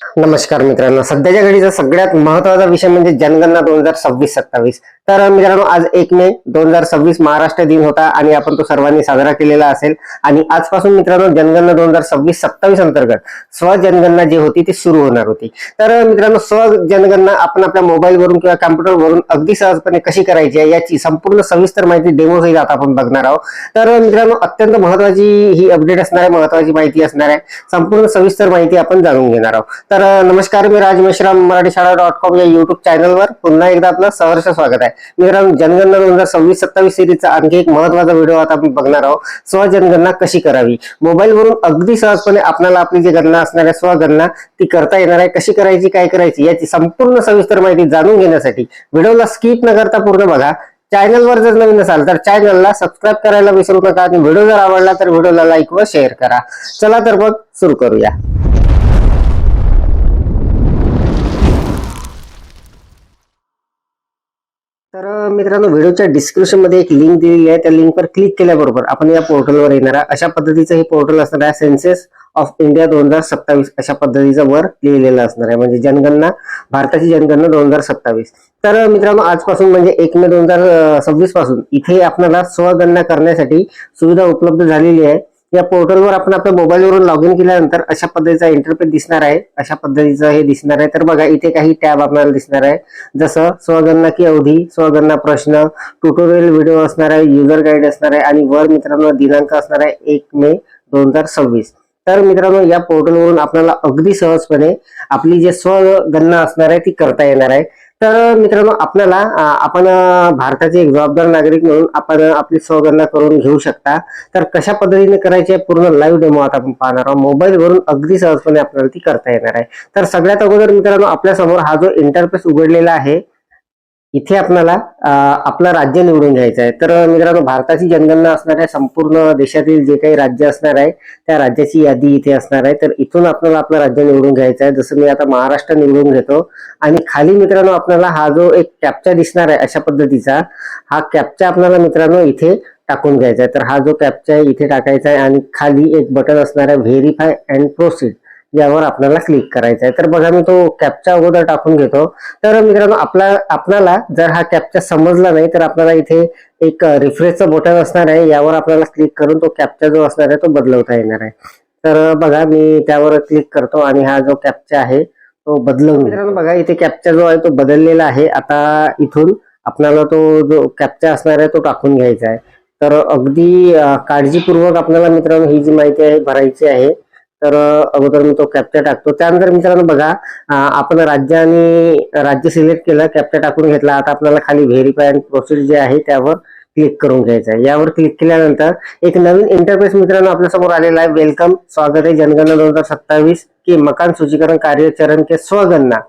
नमस्कार मित्रांनो, सध्याच्या घडीचा सगळ्यात महत्त्वाचा विषय म्हणजे जनगणना 2026-27. तर मित्रांनो, आज 1 मे 2026 महाराष्ट्र दिन होता आणि आपण तो सर्वांनी साजरा केलेला असेल. आणि आजपासून मित्रांनो जनगणना 2026-27 अंतर्गत स्वजनगणना जी होती ती सुरू होणार होती. तर मित्रांनो, स्वजनगणना आपण आपल्या मोबाईलवरून किंवा कॉम्प्युटरवरून अगदी सहजपणे कशी करायची आहे याची संपूर्ण सविस्तर माहिती डेमो सहित आता आपण बघणार आहोत. तर मित्रांनो, अत्यंत महत्त्वाची ही अपडेट असणार आहे, महत्त्वाची माहिती असणार आहे. संपूर्ण सविस्तर माहिती आपण जाणून घेणार आहोत. तर नमस्कार, मी राज मेश्राम मराठी शाळा.com या युट्यूब चॅनलवर पुन्हा एकदा आपलं सहर्ष स्वागत आहे. मित्रांनो, जनगणना 2026-27 सिरीजचा आणखी एक महत्त्वाचा व्हिडिओ आता आपण बघणार आहोत. स्वजनगणना कशी करावी, मोबाईलवरून अगदी सहजपणे आपल्याला आपली जी गणना असणार आहे स्वगणना ती करता येणार आहे. कशी करायची, काय करायची याची संपूर्ण सविस्तर माहिती जाणून घेण्यासाठी व्हिडिओला स्किप न करता पूर्ण बघा. चॅनलवर जर नवीन असाल तर चॅनलला सबस्क्राईब करायला विसरू नका आणि व्हिडिओ जर आवडला तर व्हिडिओला लाईक व शेअर करा. चला तर मग सुरू करूया. तर मित्रांनो, व्हिडिओच्या डिस्क्रिप्शन मध्ये एक लिंक दिलेली आहे. त्या लिंकवर क्लिक केल्याबरोबर आपण या पोर्टलवर येणार आहे. अशा पद्धतीचं हे पोर्टल असणार आहे. सेन्सेस ऑफ इंडिया 2027 अशा पद्धतीचं वर लिहिलेलं असणार आहे, म्हणजे जनगणना, भारताची जनगणना 2027. तर मित्रांनो, आजपासून म्हणजे 1 मे 2026 पासून इथे आपल्याला स्वगणना करण्यासाठी सुविधा उपलब्ध झालेली आहे. या पोर्टलवर आपण आपल्या मोबाईलवरून लॉग इन केल्यानंतर अशा पद्धतीचा इंटरफेस दिसणार आहे. अशा पद्धतीचं हे दिसणार आहे. तर बघा, इथे काही टॅब आपल्याला दिसणार आहे, जसं स्वगणना की अवधी, स्वगणना प्रश्न, ट्युटोरियल व्हिडिओ असणार आहे, युजर गाईड असणार आहे आणि वर मित्रांनो दिनांक असणार आहे 1 मे 2026. तर मित्रांनो, या पोर्टलवरून आपल्याला अगदी सहजपणे आपली जे स्वगणना असणार आहे ती करता येणार आहे. तर मित्रांनो, आपल्याला आपण भारताचे एक जबाबदार नागरिक म्हणून आपण आपली स्वगणना करून घेऊ शकता. तर कशा पद्धतीने करायची आहे पूर्ण लाईव्ह डेमो आता आपण पाहणार आहोत. मोबाईलवरून अगदी सहजपणे आपल्याला ती करता येणार आहे. तर सगळ्यात अगोदर मित्रांनो, आपल्या समोर हा जो इंटरफेस उघडलेला आहे, इथे आपल्याला आपलं राज्य निवडून घ्यायचं आहे. तर मित्रांनो, भारताची जनगणना असणार आहे. संपूर्ण देशातील जे काही राज्य असणार आहे त्या राज्याची यादी इथे असणार आहे. तर इथून आपल्याला आपलं राज्य निवडून घ्यायचं आहे. जसं मी आता महाराष्ट्र निवडून घेतो आणि खाली मित्रांनो आपल्याला हा जो एक कॅप्चा दिसणार आहे अशा पद्धतीचा, हा कॅप्चा आपल्याला मित्रांनो इथे टाकून घ्यायचा आहे. तर हा जो कॅप्चा आहे इथे टाकायचा आहे आणि खाली एक बटन असणार आहे व्हेरीफाय अँड प्रोसीड, यावर आपल्याला क्लिक करायचं आहे. तर बघा, मी तो कॅप्चा अगोदर टाकून घेतो. तर मित्रांनो, आपल्याला जर हा कॅप्चा समजला नाही तर आपल्याला इथे एक रिफ्रेशचं बटन असणार आहे, यावर आपल्याला क्लिक करून तो कॅप्चा जो असणार आहे तो बदलवता येणार आहे. तर बघा, मी त्यावर क्लिक करतो आणि हा जो कॅप्चा आहे तो बदलवून, मित्रांनो बघा, इथे कॅप्चा जो आहे तो बदललेला आहे. आता इथून आपल्याला तो जो कॅप्चा असणार आहे तो टाकून घ्यायचा आहे. तर अगदी काळजीपूर्वक आपल्याला मित्रांनो ही जी माहिती आहे भरायची आहे. तर अगोदर मी तो कॅप्चा टाकतो. त्यानंतर मित्रांनो बघा, आपण राज्य सिलेक्ट केलं, कॅप्चा टाकून घेतला. आता आपल्याला खाली व्हेरीफाय अँड प्रोसीड जे आहे त्यावर क्लिक करून घ्यायचं आहे. यावर क्लिक केल्यानंतर एक नवीन इंटरफेस मित्रांनो आपल्या समोर आलेला आहे. वेलकम, स्वागत है जनगणना 2027 की मकान सूचीकरण कार्यचरण के स्वगणना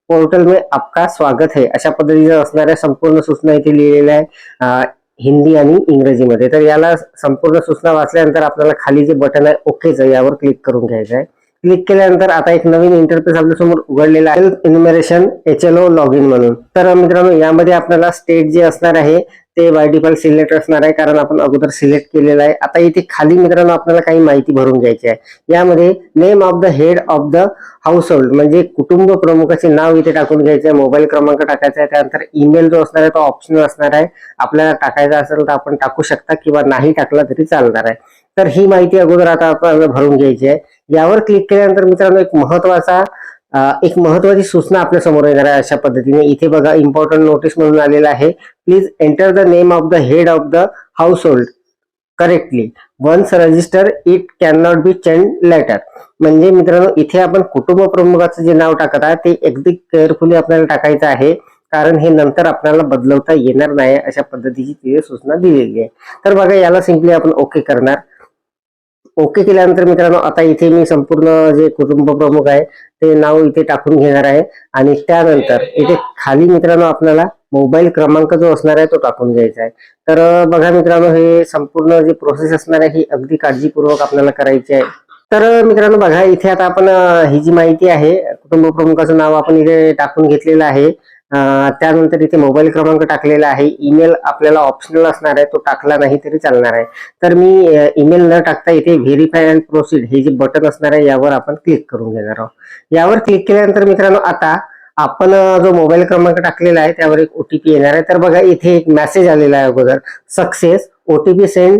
पोर्टल में आपका स्वागत है, अशा पद्धतीचं असणाऱ्या संपूर्ण सूचना इथे लिहिलेल्या आहे हिंदी आणि इंग्रजीमध्ये. तर याला संपूर्ण सूचना वाचल्यानंतर आपल्याला खाली जे बटन आहे ओकेचं, यावर क्लिक करून घ्यायचं आहे. क्लिक केल्यानंतर आता एक नवीन इंटरफेस आपल्यासमोर उघडलेला आहे, सेल्फ इन्युमरेशन HLO लॉग इन म्हणून. तर मित्रांनो, यामध्ये आपल्याला स्टेट जे असणार आहे ते बाय डिफॉल्ट सिलेक्ट असणार आहे, कारण आपण अगोदर सिलेक्ट केलेलं आहे. आता इथे खाली मित्रांनो आपल्याला काही माहिती भरून घ्यायची आहे. यामध्ये name of the head of the house hold, म्हणजे कुटुंब प्रमुखाचे नाव इथे टाकून घ्यायचं आहे. मोबाईल क्रमांक टाकायचा आहे. त्यानंतर ईमेल जो असणार आहे तो ऑप्शनल असणार आहे. आपल्याला टाकायचा असेल तर आपण टाकू शकता किंवा नाही टाकला तरी चालणार आहे. तर ही माहिती अगोदर आता आपल्याला भरून घ्यायची आहे. यावर क्लिक केल्यानंतर मित्रांनो एक महत्वाची सूचना आपल्या समोर येणार आहे अशा पद्धतीने. इथे बघा, इम्पॉर्टंट नोटीस म्हणून आलेला आहे. Please enter the name of the head of the household correctly, once register it cannot be change later. म्हणजे मित्रांनो, इथे आपण कुटुंब प्रमुखाचं जे नाव टाकत आहे ते अगदी केअरफुली आपल्याला टाकायचं आहे, कारण हे नंतर आपल्याला बदलवता येणार नाही अशा पद्धतीची तिथे सूचना दिलेली आहे. तर बघा, याला सिंपली आपण ओके करणार. ओके केल्यानंतर मित्रांनो आता इथे मी संपूर्ण जे कुटुंब प्रमुख आहे ते नाव इथे टाकून घेणार आहे आणि त्यानंतर इथे खाली मित्रांनो आपल्याला मोबाईल क्रमांक जो असणार आहे तो टाकून घ्यायचा आहे. तर बघा मित्रांनो, हे संपूर्ण जी प्रोसेस असणार आहे ही अगदी काळजीपूर्वक आपल्याला करायची आहे. तर मित्रांनो बघा, इथे आता आपण ही जी माहिती आहे कुटुंब प्रमुखाचं नाव आपण इथे टाकून घेतलेलं आहे. त्यानंतर इथे मोबाईल क्रमांक टाकलेला आहे. ईमेल आपल्याला ऑप्शनल असणार आहे, तो टाकला नाही तरी चालणार आहे. तर मी ईमेल न टाकता इथे व्हेरीफाय अँड प्रोसीड हे जे बटन असणार आहे यावर आपण क्लिक करून घेणार आहोत. यावर क्लिक केल्यानंतर मित्रांनो आता आपण जो मोबाईल क्रमांक टाकलेला आहे त्यावर एक ओटीपी येणार आहे. तर बघा इथे एक मेसेज आलेला आहे अगोदर, success OTP send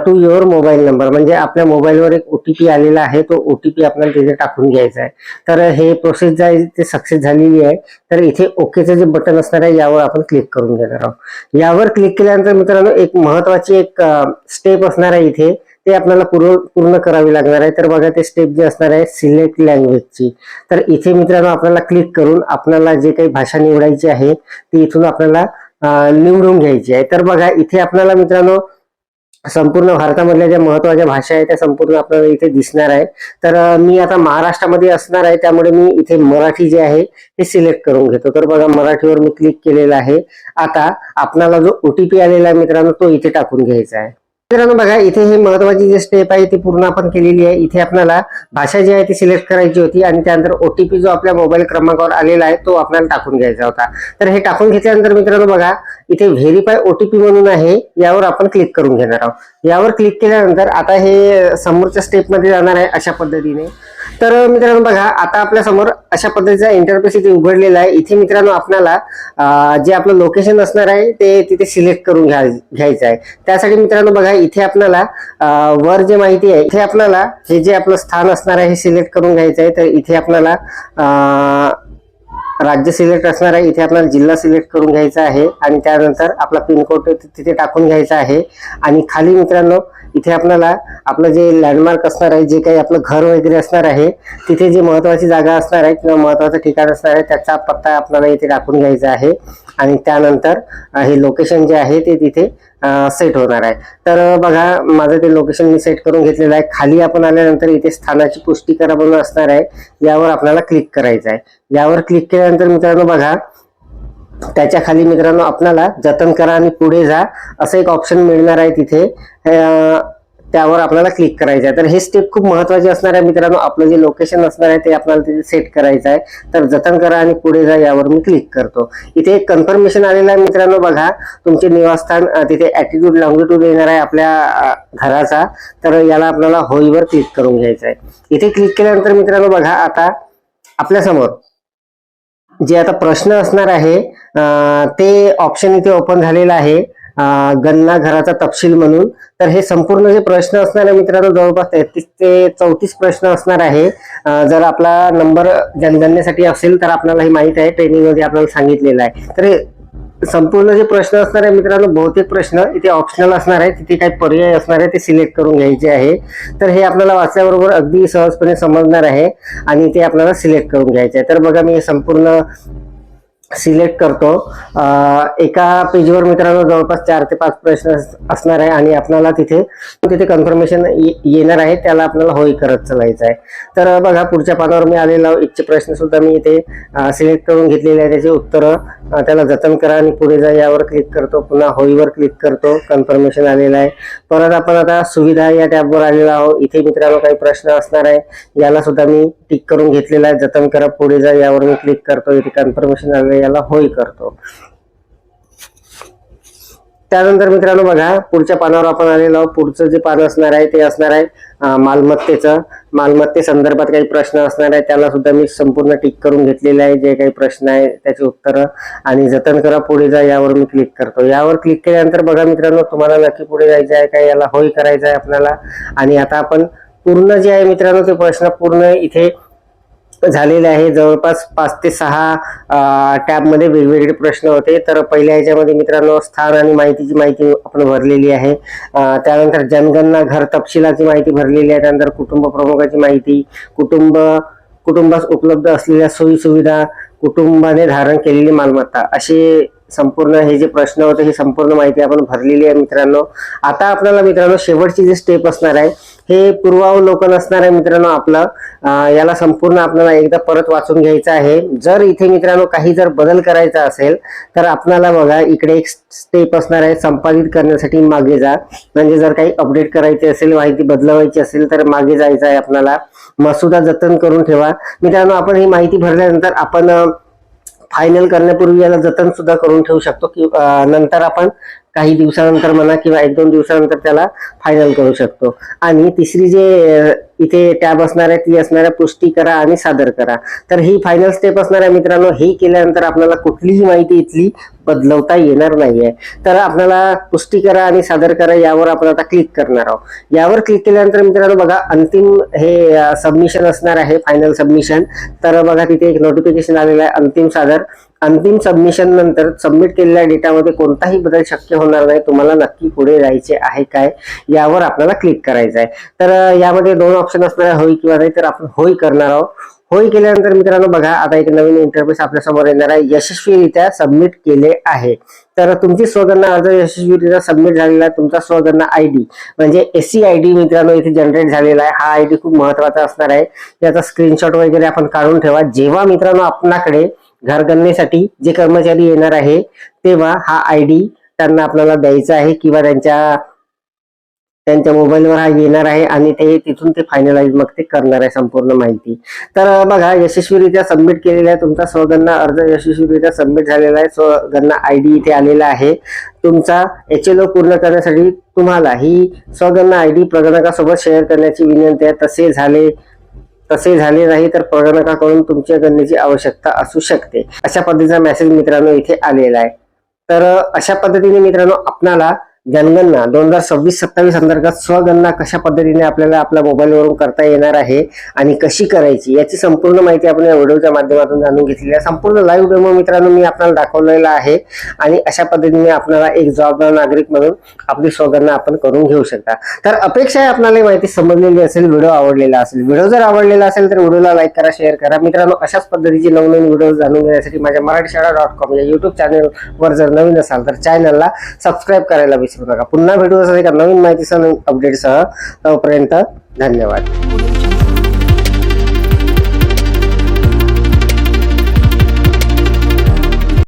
to your mobile number, म्हणजे आपल्या मोबाईलवर एक ओटीपी आलेला आहे, तो ओटीपी आपल्याला तिथे टाकून घ्यायचा आहे. तर हे प्रोसेस जे आहे ते सक्सेस झालेली आहे. तर इथे ओकेचं जे बटन असणार आहे यावर आपण क्लिक करून घेणार आहोत. यावर क्लिक केल्यानंतर मित्रांनो एक महत्वाची एक स्टेप असणार आहे इथे, ते आपल्याला पूर्ण करावी लागणार आहे. तर बघा ते स्टेप जे असणार आहे सिलेक्ट लँग्वेजची. तर इथे मित्रांनो आपल्याला क्लिक करून आपल्याला जे काही भाषा निवडायची आहे ती इथून आपल्याला निवडून घ्यायची आहे. तर बघा इथे आपल्याला मित्रांनो संपूर्ण भारतामधल्या ज्या महत्वाच्या भाषा आहेत त्या संपूर्ण आपल्याला इथे दिसणार आहे. तर मी आता महाराष्ट्रामध्ये असणार आहे त्यामुळे मी इथे मराठी जे आहे ते सिलेक्ट करून घेतो. तर बघा मराठीवर मी क्लिक केलेलं आहे. आता आपल्याला जो ओटीपी आलेला आहे मित्रांनो तो इथे टाकून घ्यायचा आहे. मित्रांनो बघा इथे हे महत्वाची जी स्टेप आहे ती पूर्ण आपण केलेली आहे. इथे आपल्याला भाषा जी आहे ती सिलेक्ट करायची होती आणि त्यानंतर ओटीपी जो आपल्या मोबाईल क्रमांकावर आलेला आहे तो आपल्याला टाकून घ्यायचा होता. तर हे टाकून घेतल्यानंतर मित्रांनो बघा इथे व्हेरीफाय ओटीपी म्हणून आहे, यावर आपण क्लिक करून घेणार आहोत. यावर क्लिक केल्यानंतर आता हे समोरच्या स्टेप मध्ये जाणार आहे अशा पद्धतीने. तर मित्रांनो बघा आता आपल्या समोर अशा पद्धतीचा इंटरफेस इथे उघडलेला आहे. इथे मित्रांनो आपल्याला जे आपलं लोकेशन असणार आहे ते तिथे सिलेक्ट करून घ्यायचं आहे. त्यासाठी मित्रांनो बघा इथे आपल्याला वर जे माहिती आहे इथे आपल्याला हे जे आपलं स्थान असणार आहे हे सिलेक्ट करून घ्यायचं आहे. तर इथे आपल्याला राज्य सिलेक्ट असणार आहे, इथे आपल्याला जिल्हा सिलेक्ट करून घ्यायचा आहे आणि त्यानंतर आपला पिनकोड तिथे टाकून घ्यायचा आहे. आणि खाली मित्रांनो इथे आपल्याला आपलं जे लँडमार्क असणार आहे, जे काही आपलं घर वगैरे असणार आहे तिथे जी महत्वाची जागा असणार आहे किंवा महत्वाचं ठिकाण असणार आहे त्याचा पत्ता आपल्याला इथे टाकून घ्यायचा आहे. आणि त्यानंतर हे लोकेशन जे आहे ते तिथे सेट होणार आहे. तर बघा माझं ते लोकेशन मी सेट करून घेतलेलं आहे. खाली आपण आल्यानंतर इथे स्थानाची पुष्टी करा म्हणून असणार आहे, यावर आपल्याला क्लिक करायचं आहे. यावर क्लिक केल्यानंतर मित्रांनो बघा त्याच्या खाली मित्रांनो आपल्याला जतन करा आणि पुढे जा असं एक ऑप्शन मिळणार आहे तिथे, त्यावर आपल्याला क्लिक करायचं आहे. तर हे स्टेप खूप महत्वाचे असणार आहे मित्रांनो. आपलं जे लोकेशन असणार आहे ते आपल्याला तिथे सेट करायचं आहे. तर जतन करा आणि पुढे जा यावर मी क्लिक करतो. इथे एक कन्फर्मेशन आलेलं आहे मित्रांनो बघा, तुमचे निवासस्थान तिथे ॲटिट्यूड लॉंगिट्यूड येणार आहे आपल्या घराचा. तर याला आपल्याला होईवर क्लिक करून घ्यायचं आहे. इथे क्लिक केल्यानंतर मित्रांनो बघा आता आपल्या समोर जे आता प्रश्न असणार आहे ते ऑप्शन इथे ओपन झालेला आहे, गणना घराचा तपशील म्हणून. तर हे संपूर्ण जे प्रश्न असणार आहे मित्रांनो जवळपास 33 ते 34 प्रश्न असणार आहे. जर आपला नंबर जनगणनेसाठी असेल तर आपल्याला हे माहित आहे, ट्रेनिंग मध्ये आपल्याला सांगितलेलं आहे. तर हे संपूर्ण जे प्रश्न असणार आहे मित्रांनो बहुतेक प्रश्न इथे ऑप्शनल असणार आहे, तिथे काही पर्याय असणार आहे ते सिलेक्ट करून घ्यायचे आहे. तर हे आपल्याला वाचल्याबरोबर अगदी सहजपणे समजणार आहे आणि ते आपल्याला सिलेक्ट करून घ्यायचे आहे. तर बघा मी हे संपूर्ण सिलेक्ट करतो. एका पेजवर मित्रांनो जवळपास 4 ते 5 प्रश्न असणार आहे आणि आपल्याला तिथे कन्फर्मेशन येणार आहे, त्याला आपल्याला होय करत चालायचं आहे. तर बघा पुढच्या पानावर मी आलेला इच्छित प्रश्न सुद्धा मी इथे सिलेक्ट करून घेतलेले आहे, त्याचे उत्तर त्याला जतन करा आणि पुढे जा यावर क्लिक करतो, पुन्हा होईवर क्लिक करतो, कन्फर्मेशन आलेलं आहे. परत आपण आता सुविधा या टॅबवर आलेलो आहोत. इथे मित्रांनो काही प्रश्न असणार आहे, याला सुद्धा मी टिक करून घेतलेला आहे, जतन करा पुढे जा यावर मी क्लिक करतो, इथे कन्फर्मेशन आले याला होय करतो. त्यानंतर मित्रांनो बघा पुढच्या पानावर आपण आलेलो आहोत. पुढचं जे पान असणार आहे ते असणार आहे मालमत्तेचं. मालमत्ते संदर्भात काही प्रश्न असणार आहे, त्याला सुद्धा मी संपूर्ण टिक करून घेतलेले आहे. जे काही प्रश्न आहे त्याची उत्तरं आणि जतन करा पुढे जा यावर मी क्लिक करतो. यावर क्लिक केल्यानंतर बघा मित्रांनो तुम्हाला नक्की पुढे जायचं आहे काय, याला होय करायचं आहे आपल्याला. आणि आता आपण पूर्ण जे आहे मित्रांनो ते प्रश्न पूर्ण इथे झालेले आहे. जवळपास 5 ते 6 टॅब मध्ये वेगवेगळे प्रश्न होते. तर पहिल्या ह्याच्यामध्ये मित्रांनो स्थान आणि माहितीची माहिती आपण भरलेली आहे. त्यानंतर जनगणना घर तपशिलाची माहिती भरलेली आहे. त्यानंतर कुटुंब प्रमुखाची माहिती, कुटुंबास उपलब्ध असलेल्या सोयी सुविधा, कुटुंबाने धारण केलेली मालमत्ता, असे संपूर्ण हे जे प्रश्न होते हे संपूर्ण माहिती आपण भरलेली आहे मित्रांनो. आता आपल्याला मित्रांनो शेवटची जी स्टेप असणार आहे हे पूर्वावलोकन असणार आहे मित्रांनो आपलं. याला संपूर्ण आपल्याला एकदा परत वाचून घ्यायचं आहे. जर इथे मित्रांनो काही जर बदल करायचा असेल तर आपल्याला बघा इकडे एक स्टेप असणार आहे, संपादित करण्यासाठी मागे जा. म्हणजे जर काही अपडेट करायची असेल, माहिती बदलवायची असेल तर मागे जायचं आहे आपल्याला. मसुदा जतन करून ठेवा. मित्रांनो आपण ही माहिती भरल्यानंतर आपण फायनल करण्यापूर्वी याला जतन सुद्धा करून ठेवू शकतो की नंतर आपण काही दिवसानंतर म्हणा किंवा 1-2 दिवसानंतर त्याला फायनल करू शकतो. आणि तिसरी जे इथे टॅब असणार आहे ती असणार आहे पुष्टी करा आणि सादर करा. तर ही फायनल स्टेप असणार आहे मित्रांनो. हे केल्यानंतर आपल्याला कुठलीही माहिती इथली बदलवता येणार नाहीये. तर आपल्याला पुष्टी करा आणि सादर करा यावर आपण आता क्लिक करणार आहोत. यावर क्लिक केल्यानंतर मित्रांनो बघा अंतिम हे सबमिशन असणार आहे, फायनल सबमिशन. तर बघा तिथे एक नोटिफिकेशन आलेलं आहे अंतिम सादर. अंतिम सबमिशन नंतर सबमिट केलेल्या डेटामध्ये कोणताही बदल शक्य होणार नाही. तुम्हाला नक्की पुढे जायचे आहे काय यावर आपल्याला क्लिक करायचं आहे. तर यामध्ये 2 ऑप्शन असणार आहे, होय किंवा नाही. तर आपण होय करणार आहोत. होय केल्यानंतर मित्रांनो बघा आता एक नवीन इंटरफेस आपल्या समोर येणार आहे. यशस्वीरित्या सबमिट केले आहे. तर तुमची स्वगणना अर्ज यशस्वीरित्या सबमिट झालेला आहे. तुमचा स्वगणना आयडी म्हणजे SC ID मित्रांनो इथे जनरेट झालेला आहे. हा आयडी खूप महत्वाचा असणार आहे. याचा स्क्रीनशॉट वगैरे आपण काढून ठेवा. जेव्हा मित्रांनो आपल्याकडे घरगणनेसाठी जे कर्मचारी येणार आहे तेव्हा हा आयडी त्यांना आपल्याला द्यायचा आहे किंवा त्यांच्या मोबाईलवर हा येणार आहे आणि ते तिथून ते फायनलाइज मग ते करणार आहे संपूर्ण माहिती. तर बघा यशस्वीरित्या सबमिट केलेला आहे. तुमचा स्वगणना अर्ज यशस्वीरित्या सबमिट झालेला आहे. स्वगणना आयडी इथे आलेला आहे. तुमचा HLO पूर्ण करण्यासाठी तुम्हाला ही स्वगणना आयडी प्रगणकासोबत शेअर करण्याची विनंती आहे. तसे झाले नाही तर प्रगणकाकडून तुमच्या गणनेची आवश्यकता असू शकते. अशा पद्धतीचा मेसेज मित्रांनो इथे आलेला आहे. तर अशा पद्धतीने मित्रांनो आपल्याला जनगणना 2026-27 अंतर्गत स्वगणना कशा पद्धतीने आपल्याला आपल्या मोबाईलवरून करता येणार आहे आणि कशी करायची याची संपूर्ण माहिती आपण या व्हिडिओच्या माध्यमातून जाणून घेतलेली आहे. संपूर्ण लाईव्ह डेमो मित्रांनो मी आपल्याला दाखवलेला आहे आणि अशा पद्धतीने आपल्याला एक जबाबदार नागरिक म्हणून आपली स्वगणना आपण करून घेऊ शकता. तर अपेक्षा आहे आपल्याला ही माहिती समजलेली असेल, व्हिडिओ आवडलेला असेल. व्हिडिओ जर आवडलेला असेल तर व्हिडिओला लाईक करा, शेअर करा. मित्रांनो अशाच पद्धतीचे नवनवीन व्हिडिओ जाणून घेण्यासाठी माझ्या मराठीशाळा.com या YouTube चॅनलवर जर नवीन असाल तर चॅनलला सबस्क्राईब करायला विसरू नका. पुन्हा भेटू एका नवीन माहितीसह अपडेटसह. तोपर्यंत धन्यवाद.